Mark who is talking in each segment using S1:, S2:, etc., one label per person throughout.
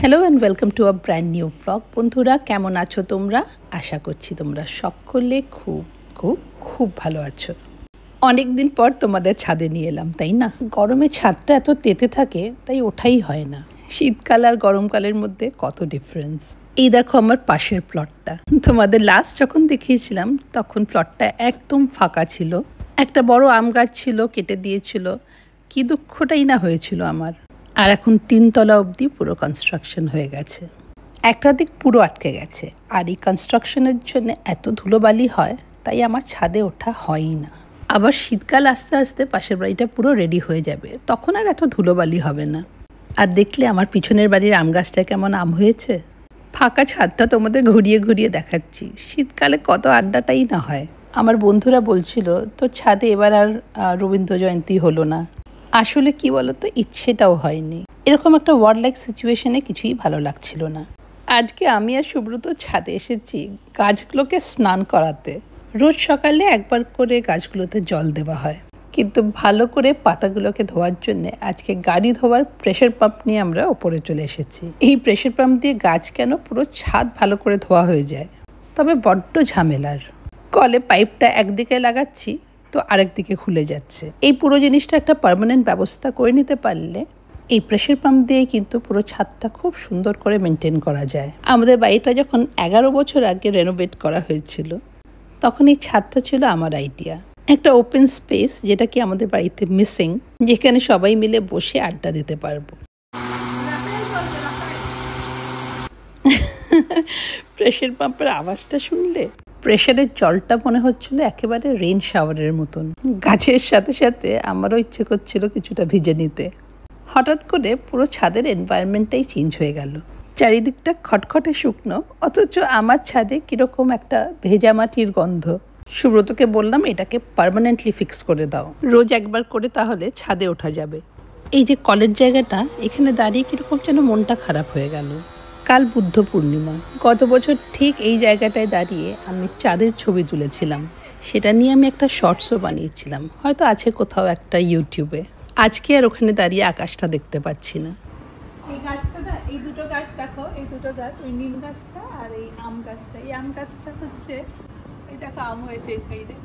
S1: Hello and welcome to a brand new blog. বন্ধুরা, কেমন আছো তোমরা? আশা করছি তোমরা সকলে খুব খুব খুব ভালো আছো। অনেক দিন পর তোমাদের ছাদে নিয়ে এলাম, তাই না? গরমে ছাদটা এত তেতে থাকে, তাই ওঠাই হয় না। শীতকাল আর গরমকালের মধ্যে কত ডিফারেন্স। এই দেখো আমার পাশের প্লটটা। তোমাদের লাস্ট যখন দেখিয়েছিলাম তখন প্লটটা একদম ফাঁকা ছিল। একটা বড় আম গাছ ছিল, কেটে দিয়েছিল। কি দুঃখটাই না হয়েছিল আমার। আর এখন 3 তলা অবধি পুরো কনস্ট্রাকশন হয়ে গেছে। একটা দিক পুরো আটকে গেছে। আর এই কনস্ট্রাকশনের জন্য এত ধুলোবালি হয়, তাই আমার ছাদে ওঠা হয়ই না। আবার শীতকাল আস্তে আস্তে পাশের বাড়িটা পুরো রেডি হয়ে যাবে, তখন আর এত ধুলোবালি হবে না। আর দেখলে আমার পিছনের বাড়ির আম গাছটা কেমন আম হয়েছে। ফাঁকা ছাদটা তোমাদের ঘুরিয়ে ঘুরিয়ে দেখাচ্ছি। শীতকালে কত আড্ডাটাই না হয়। আমার বন্ধুরা বলছিল তোর ছাদে এবার আর রবীন্দ্র জয়ন্তী হলো না। আসলে কি বলতো, ইচ্ছেটাও হয়নি। এরকম একটা ওয়ার্ড লাইক সিচুয়েশনে কিছুই ভালো লাগছিল না। আজকে আমি আর সুব্রত ছাদে এসেছি গাছগুলোকে স্নান করাতে। রোজ সকালে একবার করে গাছগুলোতে জল দেওয়া হয়, কিন্তু ভালো করে পাতাগুলোকে ধোয়ার জন্য আজকে গাড়ি ধোয়ার প্রেশার পাম্প নিয়ে আমরা ওপরে চলে এসেছি। এই প্রেশার পাম্প দিয়ে গাছ কেন পুরো ছাদ ভালো করে ধোয়া হয়ে যায়, তবে বড্ড ঝামেলার। কলে পাইপটা একদিকে লাগাচ্ছি তো আরেক দিকে খুলে যাচ্ছে। এই পুরো জিনিসটা একটা পার্মানেন্ট ব্যবস্থা করে নিতে পারলে এই প্রেশার পাম্প দিয়ে কিন্তু পুরো ছাদটা খুব সুন্দর করে মেনটেন করা যায়। আমাদের বাড়িটা যখন 11 বছর আগে রেনোভেট করা হয়েছিল, তখন এই ছাদটা ছিল আমার আইডিয়া। একটা ওপেন স্পেস, যেটা কি আমাদের বাড়িতে মিসিং, যেখানে সবাই মিলে বসে আড্ডা দিতে পারবো। প্রেশার পাম্পের আওয়াজটা শুনলে প্রেশারের জলটা মনে হচ্ছিল একেবারে রেইন শাওয়ারের মতন। গাছের সাথে সাথে আমারও ইচ্ছে করছিল কিছুটা ভিজে নিতে। হঠাৎ করে পুরো ছাদের এনভায়রনমেন্টটাই চেঞ্জ হয়ে গেল। চারিদিকটা খটখটে শুকনো, অথচ আমার ছাদে কিরকম একটা ভেজা মাটির গন্ধ। সুব্রতকে বললাম এটাকে পার্মানেন্টলি ফিক্স করে দাও, রোজ একবার করে তাহলে ছাদে ওঠা যাবে। এই যে কলের জায়গাটা, এখানে দাঁড়িয়ে কিরকম যেন মনটা খারাপ হয়ে গেল। কাল বুদ্ধ পূর্ণিমা। গত বছর ঠিক এই জায়গাটায় দাঁড়িয়ে আমি চাঁদের ছবি তুলেছিলাম। সেটা নিয়ে আমি একটা শর্টসও বানিয়েছিলাম, হয়তো আছে কোথাও একটা ইউটিউবে। আজকে আর ওখানে দাঁড়িয়ে আকাশটা দেখতে পাচ্ছি না।
S2: এই গাছটা না, এই দুটো গাছ দেখো, এই দুটো গাছ, ওই নিম গাছটা আর এই আম গাছটা। এই আম গাছটা হচ্ছে, এই দেখো আম হয়েছে এই সাইডে।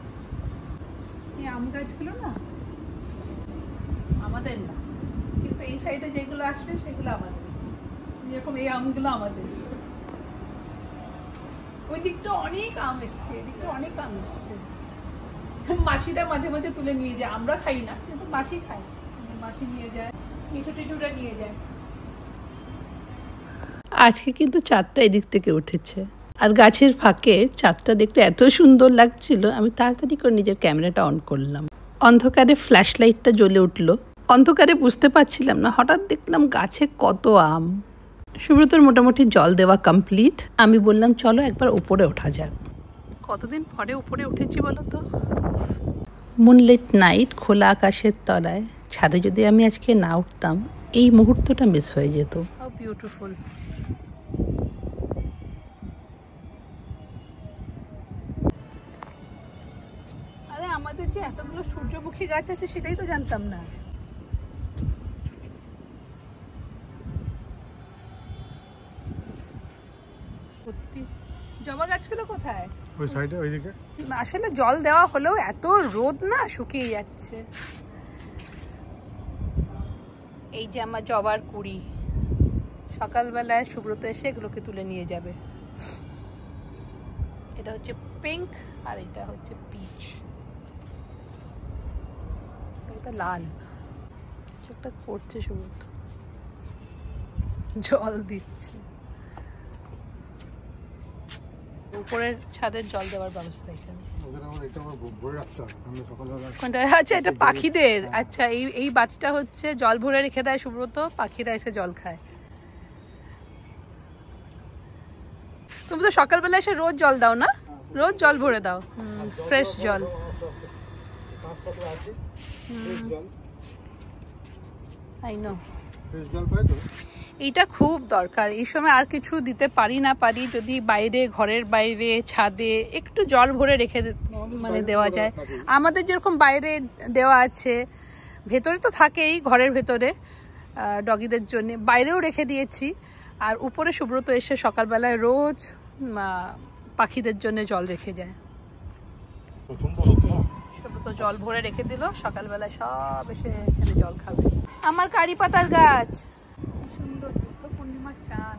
S2: এই আম গাছগুলো না আমাদের না, কিন্তু এই সাইডে যেগুলো আসে সেগুলো আমাদের। যেরকম এই আমগুলো আমাদের। ওই দিকটা অনেক আম এসছে, এদিকটা অনেক আম এসছে। মাসিরা মাঝে মাঝে তুলে নিয়ে যায়, আমরা খাই না, কিন্তু মাসি খায়। মাসি নিয়ে যায়, মিঠু টিঠুরা নিয়ে যায়।
S1: আজকে কিন্তু চাঁদটা এদিক থেকে উঠেছে, আর গাছের ফাঁকে চাঁদটা দেখতে এত সুন্দর লাগছিল, আমি তাড়াতাড়ি করে নিজের ক্যামেরাটা অন করলাম। অন্ধকারে ফ্ল্যাশ লাইটটা জ্বলে উঠলো। অন্ধকারে বুঝতে পারছিলাম না, হঠাৎ দেখলাম গাছে কত আম। সুব্রতর মোটামুটি জল দেওয়া কমপ্লিট। আমি বললাম চলো একবার উপরে ওঠা যাক। কতদিন পরে উপরে উঠেছি বলো তো। মুনলাইট নাইট, খোলা আকাশের তলায় ছাদে যদি আমি আজকে না উঠতাম, এই মুহূর্তটা মিস হয়ে যেত। How beautiful.
S2: আরে আমাদের যে এতগুলো সূর্যমুখী গাছ আছে সেটাই তো জানতাম না। জবা গাছগুলো কোথায়?
S3: ওই সাইডে, ওইদিকে।
S2: আসলে জল দেওয়া হলেও এত রোদ না, শুকিয়ে যাচ্ছে। এই যে আমার জবার কুড়ি, সকালবেলায় সুব্রত এসে এগুলোকে তুলে নিয়ে যাবে। এটা হচ্ছে পিঙ্ক আর এটা হচ্ছে পিচ, এটা লাল। একটা করছে সুব্রত, জল দিচ্ছে। উপরের ছাদের জল দেওয়ার ব্যবস্থা এখানে। আচ্ছা, এটা পাখিদের। আচ্ছা, এই বাটিটা হচ্ছে জল ভরে রেখে দেয় সুব্রত, পাখিরা এসে জল খায়। তুমি তো সকালবেলা এসে রোজ জল দাও না? রোজ জল ভরে দাও, ফ্রেশ জল। আই নো, এইটা খুব দরকার এই সময়। আর কিছু দিতে পারি না পারি, যদি বাইরে, ঘরের বাইরে, ছাদে একটু জল ভরে রেখে মানে দেওয়া যায়। আমাদের যেরকম বাইরে দেওয়া আছে, ভেতরে তো থাকেই, ঘরের ভেতরে ডগিদের জন্য, বাইরেও রেখে দিয়েছি।
S1: আর উপরে সুব্রত এসে সকালবেলায় রোজ পাখিদের জন্য জল রেখে যায়। সুব্রত জল ভরে রেখে দিল, সকালবেলায় সব এসে এখানে জল খাবে। আমার কারি পাতার গাছ, সুন্দর বুদ্ধ পূর্ণিমার চাঁদ।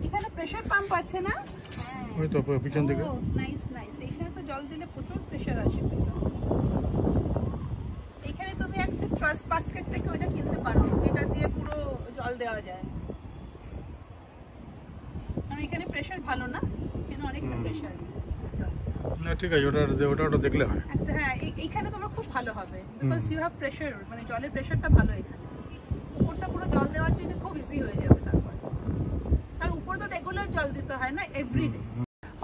S1: এখানে প্রেসার পাম্প আছে না?
S3: ওই তো পিছন দিকে।
S1: Nice nice. এখানে তো জল দিলে প্রচুর প্রেসার আসবে। এখানে তুমি একটা ট্রাস্ট বাস্কেট থেকে ওটা কিনতে পারো, এটা দিয়ে পুরো জল দেওয়া যায়। আর এখানে প্রেসার ভালো না, এখানে অনেকটা প্রেসার।
S3: না ঠিক আছে, ওটা দেখলে হয়
S1: একটা। হ্যাঁ, এইখানে তোমার খুব ভালো হবে, বিকজ ইউ হ্যাভ প্রেসার, মানে জলের প্রেসারটা ভালো এখানে। উপরটা পুরো জল দেওয়ার জন্য খুব ইজি হয়ে যাবে তারপর। আর উপরে তো রেগুলার জল দিতে হয় না, এভরিডে।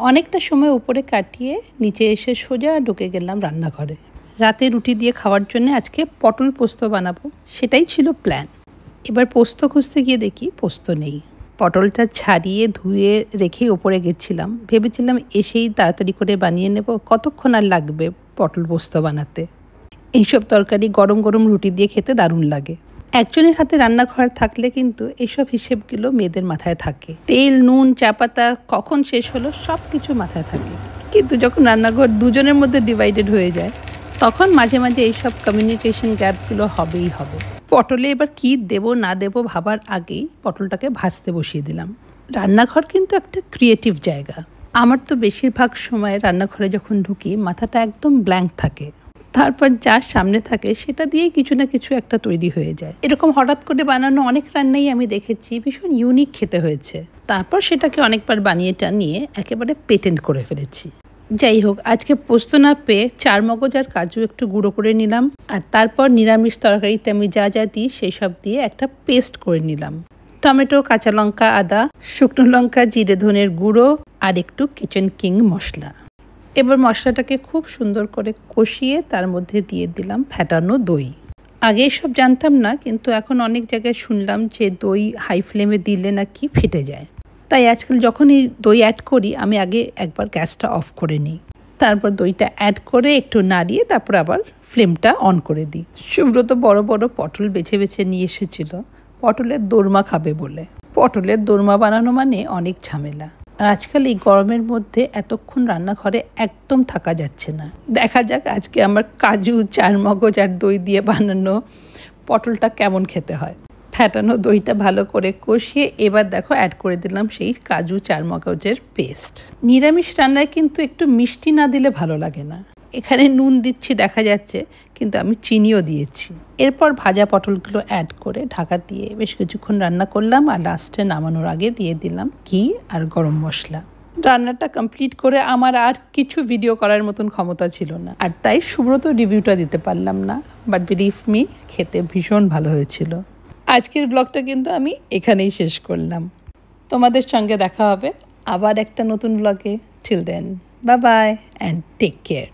S1: অনেকটা সময় উপরে কাটিয়ে নিচে এসে সোজা ঢুকে গেলাম রান্নাঘরে। রাতে রুটি দিয়ে খাওয়ার জন্য আজকে পটল পোস্ত বানাবো, সেটাই ছিল প্ল্যান। এবার পোস্ত খুঁজতে গিয়ে দেখি পোস্ত নেই। পটলটা ছাড়িয়ে ধুয়ে রেখে ওপরে গেছিলাম, ভেবেছিলাম এসেই তাড়াতাড়ি করে বানিয়ে নেব, কতক্ষণ আর লাগবে পটল পোস্ত বানাতে। এইসব তরকারি গরম গরম রুটি দিয়ে খেতে দারুণ লাগে। একজনের হাতে রান্নাঘর থাকলে কিন্তু এইসব হিসেবগুলো মেয়েদের মাথায় থাকে। তেল, নুন, চা পাতা কখন শেষ হলো সব কিছু মাথায় থাকে। কিন্তু যখন রান্নাঘর দুজনের মধ্যে ডিভাইডেড হয়ে যায়, তখন মাঝে মাঝে এইসব কমিউনিকেশন গ্যাপগুলো হবেই হবে। পটলে এবার কি দেব না দেব ভাবার আগেই পটলটাকে ভাজতে বসিয়ে দিলাম। রান্নাঘর কিন্তু একটা ক্রিয়েটিভ জায়গা। আমার তো বেশিরভাগ সময় রান্নাঘরে যখন ঢুকি মাথাটা একদম ব্ল্যাঙ্ক থাকে, তারপর যা সামনে থাকে সেটা দিয়েই কিছু না কিছু একটা তৈরি হয়ে যায়। এরকম হঠাৎ করে বানানো অনেক রান্নাই আমি দেখেছি ভীষণ ইউনিক খেতে হয়েছে, তারপর সেটাকে অনেকবার বানিয়ে টানিয়ে একেবারে পেটেন্ট করে ফেলেছি। যাই হোক, আজকে পোস্ত না পেয়ে চারমগজ আর কাজু একটু গুঁড়ো করে নিলাম, আর তারপর নিরামিষ তরকারিতে আমি যা যা দিই সেই সব দিয়ে একটা পেস্ট করে নিলাম। টমেটো, কাঁচা লঙ্কা, আদা, শুকনো লঙ্কা, জিরে ধনের গুঁড়ো আর একটু কিচেন কিং মশলা। এবার মশলাটাকে খুব সুন্দর করে কষিয়ে তার মধ্যে দিয়ে দিলাম ফ্যাটানো দই। আগে এসব জানতাম না, কিন্তু এখন অনেক জায়গায় শুনলাম যে দই হাই ফ্লেমে দিলে নাকি ফেটে যায়। তাই আজকাল যখনই দই অ্যাড করি আমি আগে একবার গ্যাসটা অফ করে নিই, তারপর দইটা অ্যাড করে একটু নাড়িয়ে তারপর আবার ফ্লেমটা অন করে দিই। সুব্রত বড় বড় পটল বেছে বেছে নিয়ে এসেছিল পটলের দোরমা খাবে বলে। পটলের দোরমা বানানো মানে অনেক ঝামেলা, আর আজকাল এই গরমের মধ্যে এতক্ষণ রান্নাঘরে একদম থাকা যাচ্ছে না। দেখা যাক আজকে আমার কাজু, চারমগজ আর দই দিয়ে বানানো পটলটা কেমন খেতে হয়। ফ্যাটানো দইটা ভালো করে কষিয়ে এবার দেখো অ্যাড করে দিলাম সেই কাজু চারমগজের পেস্ট। নিরামিষ রান্নায় কিন্তু একটু মিষ্টি না দিলে ভালো লাগে না। এখানে নুন দিচ্ছি দেখা যাচ্ছে, কিন্তু আমি চিনিও দিয়েছি। এরপর ভাজা পটলগুলো অ্যাড করে ঢাকা দিয়ে বেশ কিছুক্ষণ রান্না করলাম, আর লাস্টে নামানোর আগে দিয়ে দিলাম ঘি আর গরম মশলা। রান্নাটা কমপ্লিট করে আমার আর কিছু ভিডিও করার মতন ক্ষমতা ছিল না, আর তাই সুব্রত রিভিউটা দিতে পারলাম না, বাট বিলিভ মি খেতে ভীষণ ভালো হয়েছিল। আজকের ব্লগটা কিন্তু আমি এখানেই শেষ করলাম। তোমাদের সঙ্গে দেখা হবে আবার একটা নতুন ব্লগে। Till then, bye bye and take care.